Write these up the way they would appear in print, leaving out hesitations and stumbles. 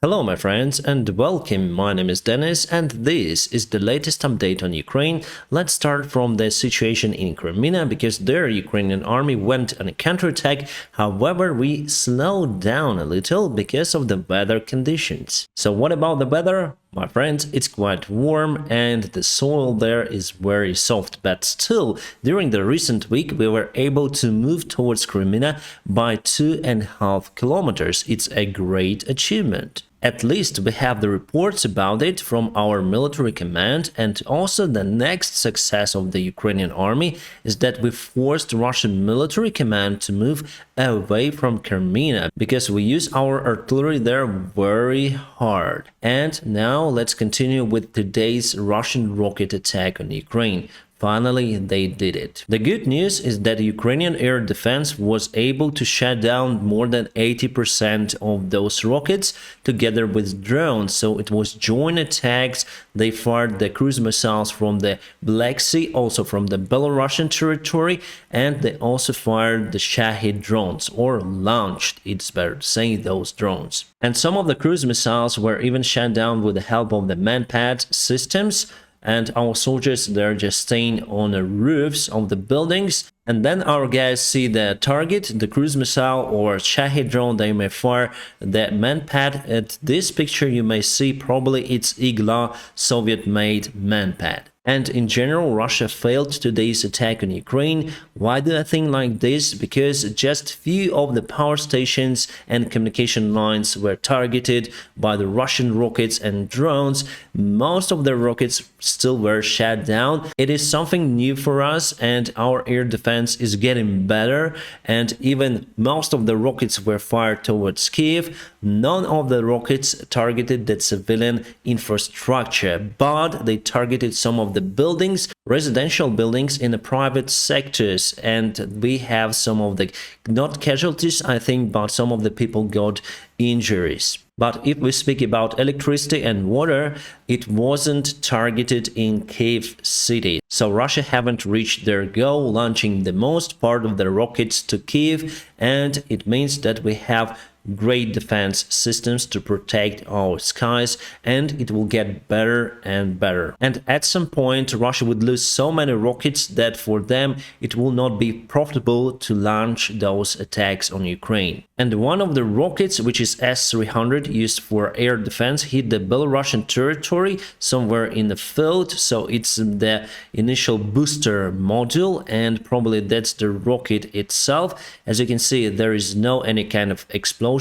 Hello my friends and welcome, my name is Dennis and this is the latest update on Ukraine. Let's start from the situation in Crimea because their Ukrainian army went on a counterattack. However, we slowed down a little because of the weather conditions. So what about the weather? My friends, it's quite warm and the soil there is very soft, but still, during the recent week, we were able to move towards Crimea by 2.5 kilometers. It's a great achievement. At least we have the reports about it from our military command, and also the next success of the Ukrainian army is that we forced Russian military command to move away from Crimea because we use our artillery there very hard. And now let's continue with today's Russian rocket attack on Ukraine. Finally, they did it. The good news is that Ukrainian air defense was able to shut down more than 80% of those rockets together with drones. So it was joint attacks. They fired the cruise missiles from the Black Sea, also from the Belarusian territory, and they also fired the Shahid drones, or launched, it's better to say, those drones. And some of the cruise missiles were even shut down with the help of the manpad systems. And our soldiers, they're just staying on the roofs of the buildings. And then our guys see the target, the cruise missile or Shahid drone, they may fire the manpad. At this picture, you may see probably it's Igla Soviet-made manpad. And in general, Russia failed today's attack on Ukraine. Why do I think like this? Because just few of the power stations and communication lines were targeted by the Russian rockets and drones. Most of the rockets still were shut down. It is something new for us, and our air defense is getting better. And even most of the rockets were fired towards Kiev. None of the rockets targeted the civilian infrastructure, but they targeted some of the buildings, residential buildings in the private sectors, and we have some of the, not casualties I think, but some of the people got injuries. But if we speak about electricity and water, it wasn't targeted in Kiev city. So Russia haven't reached their goal, launching the most part of the rockets to Kiev, and it means that we have great defense systems to protect our skies, and it will get better and better. And at some point, Russia would lose so many rockets that for them it will not be profitable to launch those attacks on Ukraine. And one of the rockets, which is S-300, used for air defense, hit the Belarusian territory somewhere in the field. So it's the initial booster module, and probably that's the rocket itself. As you can see, there is no any kind of explosion.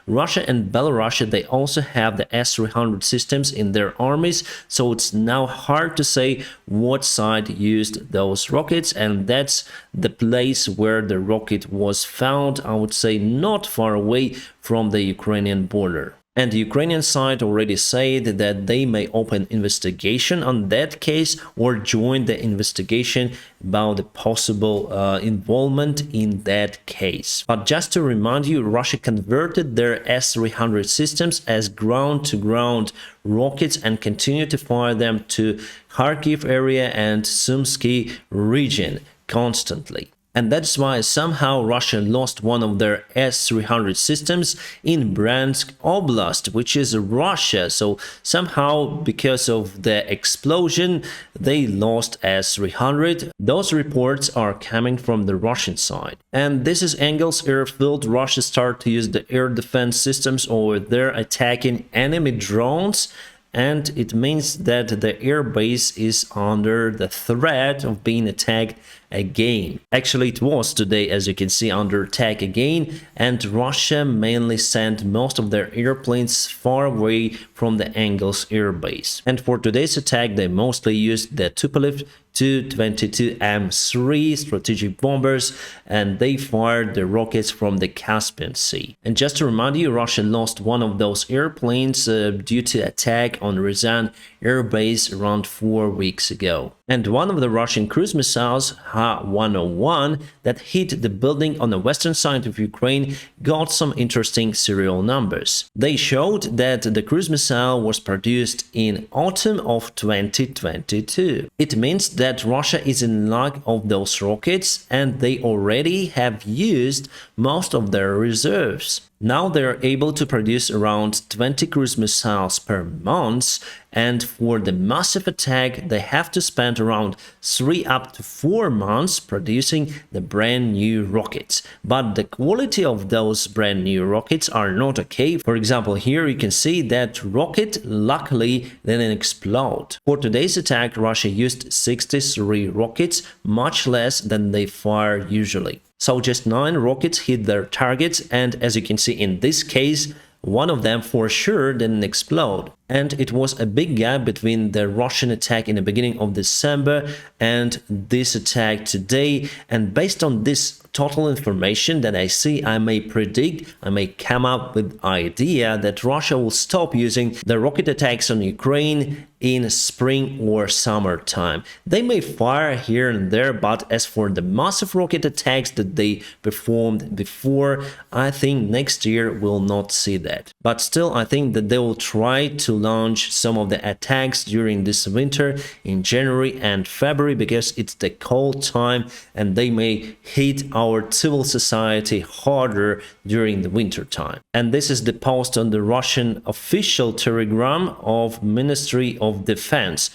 Russia and Belarus, they also have the S-300 systems in their armies, so it's now hard to say what side used those rockets, and that's the place where the rocket was found, I would say not far away from the Ukrainian border. And the Ukrainian side already said that they may open investigation on that case or join the investigation about the possible involvement in that case. But just to remind you, Russia converted their S-300 systems as ground-to-ground rockets and continue to fire them to Kharkiv area and Sumsky region constantly. And that's why somehow Russia lost one of their S-300 systems in Bryansk Oblast, which is Russia. So somehow, because of the explosion, they lost S-300. Those reports are coming from the Russian side. And this is Engels airfield. Russia started to use the air defense systems over there, attacking enemy drones. And it means that the airbase is under the threat of being attacked again. Actually, it was today, as you can see, under attack again, and Russia mainly sent most of their airplanes far away from the Engels airbase. And for today's attack, they mostly used the Tupolev Tu-22M3 strategic bombers, and they fired the rockets from the Caspian Sea. And just to remind you, Russia lost one of those airplanes due to attack on Ruzzian airbase around 4 weeks ago. And one of the Russian cruise missiles, Ha-101, that hit the building on the western side of Ukraine got some interesting serial numbers. They showed that the cruise missile was produced in autumn of 2022. It means that Russia is in lack of those rockets, and they already have used most of their reserves. Now they're able to produce around 20 cruise missiles per month, and for the massive attack they have to spend around 3 up to 4 months producing the brand new rockets. But the quality of those brand new rockets are not okay. For example, here you can see that rocket luckily didn't explode. For today's attack, Russia used 63 rockets, much less than they fire usually. So just 9 rockets hit their targets, and as you can see in this case, one of them for sure didn't explode. And it was a big gap between the Russian attack in the beginning of December and this attack today. And based on this total information that I see, I may predict, I may come up with idea that Russia will stop using the rocket attacks on Ukraine in spring or summertime. They may fire here and there, but as for the massive rocket attacks that they performed before, I think next year we'll not see that. But still, I think that they will try to launch some of the attacks during this winter in January and February, because it's the cold time and they may hit our civil society harder during the winter time. And this is the post on the Russian official Telegram of Ministry of Defense.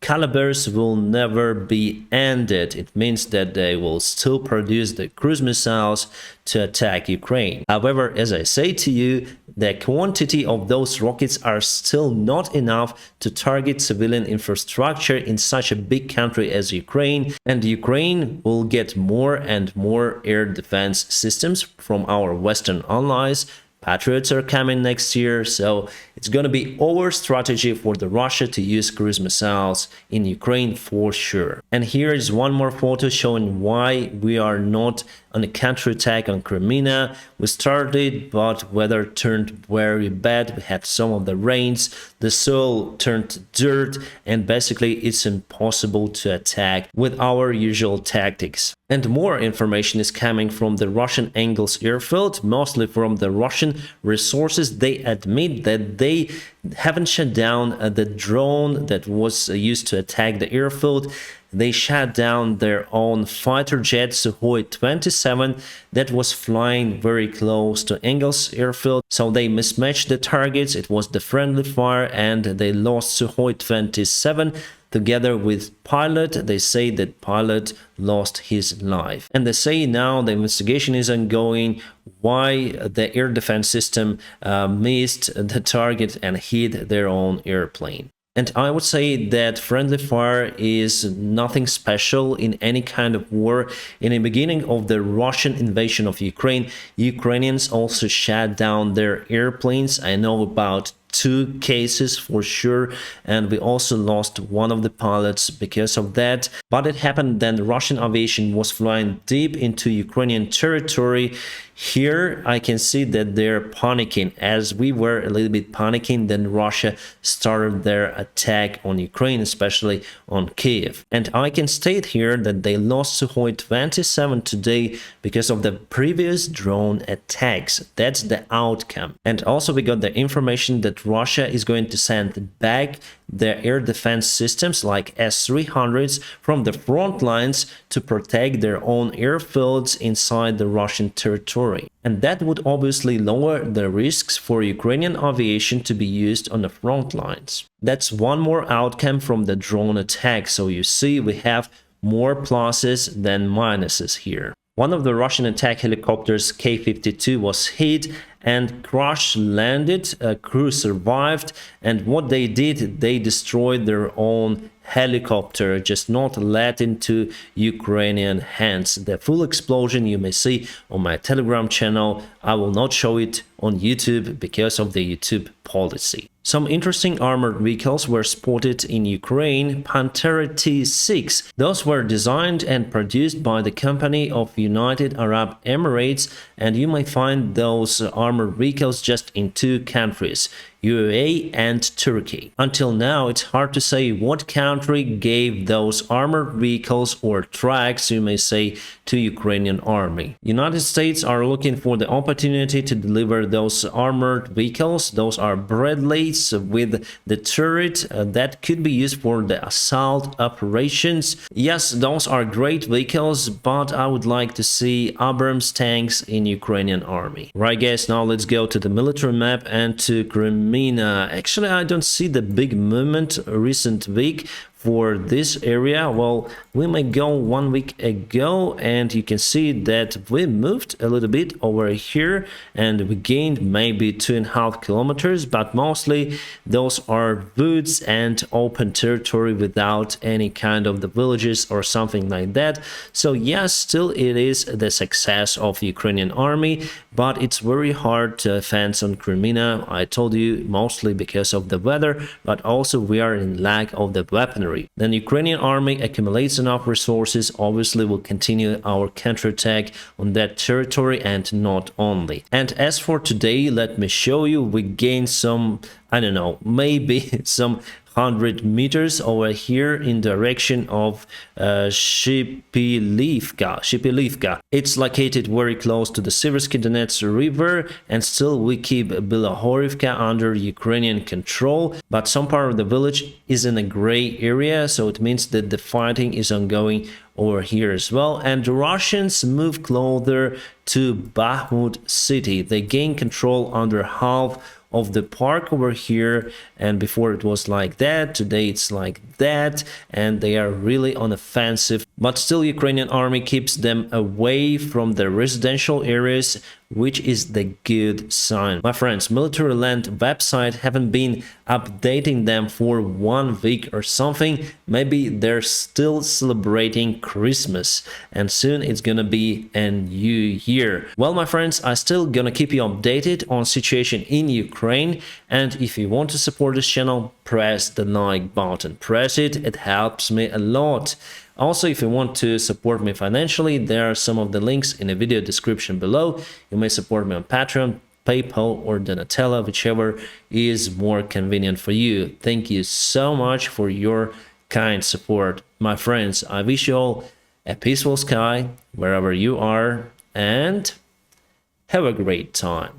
Calibers will never be ended. It means that they will still produce the cruise missiles to attack Ukraine. However, as I say to you, the quantity of those rockets are still not enough to target civilian infrastructure in such a big country as Ukraine, and Ukraine will get more and more air defense systems from our Western allies. Patriots are coming next year, so it's going to be our strategy for the Russia to use cruise missiles in Ukraine for sure. And here is one more photo showing why we are not on a counterattack on Crimea. We started, but weather turned very bad. We had some of the rains, the soil turned dirt, and basically it's impossible to attack with our usual tactics. And more information is coming from the Russian Engels airfield, mostly from the Russian resources. They admit that they haven't shut down the drone that was used to attack the airfield. They shut down their own fighter jet Sukhoi 27 that was flying very close to Engels airfield. So they mismatched the targets. It was the friendly fire and they lost Sukhoi 27. Together with pilot, they say that pilot lost his life. And they say now the investigation is ongoing why the air defense system missed the target and hit their own airplane. And I would say that friendly fire is nothing special in any kind of war. In the beginning of the Russian invasion of Ukraine, Ukrainians also shut down their airplanes. I know about 2 cases for sure, and we also lost one of the pilots because of that. But it happened then the Russian aviation was flying deep into Ukrainian territory. Here I can see that they're panicking. As we were a little bit panicking, then Russia started their attack on Ukraine, especially on Kiev. And I can state here that they lost Sukhoi 27 today because of the previous drone attacks. That's the outcome. And also we got the information that Russia is going to send back their air defense systems like S-300s from the front lines to protect their own airfields inside the Russian territory. And that would obviously lower the risks for Ukrainian aviation to be used on the front lines. That's one more outcome from the drone attack. So you see, we have more pluses than minuses here. One of the Russian attack helicopters, K-52, was hit and crash landed. A crew survived, and what they did, they destroyed their own helicopter, just not let into Ukrainian hands. The full explosion you may see on my Telegram channel. I will not show it on YouTube because of the YouTube policy. Some interesting armored vehicles were spotted in Ukraine. Pantera T6. Those were designed and produced by the company of United Arab Emirates, and you might find those armored vehicles just in 2 countries, UAE and Turkey. Until now, it's hard to say what country gave those armored vehicles or tracks, you may say, to Ukrainian army. United States are looking for the opportunity to deliver those armored vehicles. Those are Bradley base with the turret that could be used for the assault operations. Yes, those are great vehicles, but I would like to see Abrams tanks in Ukrainian army. Right guys, now let's go to the military map and to Crimea. Actually, I don't see the big movement recent week for this area. Well, we might go 1 week ago, and you can see that we moved a little bit over here and we gained maybe 2.5 kilometers, but mostly those are woods and open territory without any kind of the villages or something like that. So yes, still it is the success of the Ukrainian army, but it's very hard to advance on Crimea. I told you, mostly because of the weather, but also we are in lack of the weaponry. Then Ukrainian army accumulates enough resources, obviously will continue our counterattack on that territory, and not only. And as for today, let me show you, we gained some, I don't know, maybe some 100 meters over here in direction of Shipilivka. It's located very close to the Siversky Donets river, and still we keep Bilohorivka under Ukrainian control, but some part of the village is in a gray area, so it means that the fighting is ongoing over here as well. And the Russians move closer to Bakhmut city. They gain control under half of the park over here, and before it was like that, today it's like that, and they are really on offensive, but still Ukrainian army keeps them away from the residential areas, which is the good sign. My friends, military land website haven't been updating them for 1 week or something. Maybe they're still celebrating Christmas, and soon it's gonna be a new year. Well, my friends, I still gonna keep you updated on situation in Ukraine, and if you want to support this channel, press the like button. Press it, it helps me a lot. Also, if you want to support me financially, there are some of the links in the video description below. You may support me on Patreon, PayPal, or Donatella, whichever is more convenient for you. Thank you so much for your kind support. My friends, I wish you all a peaceful sky wherever you are, and have a great time.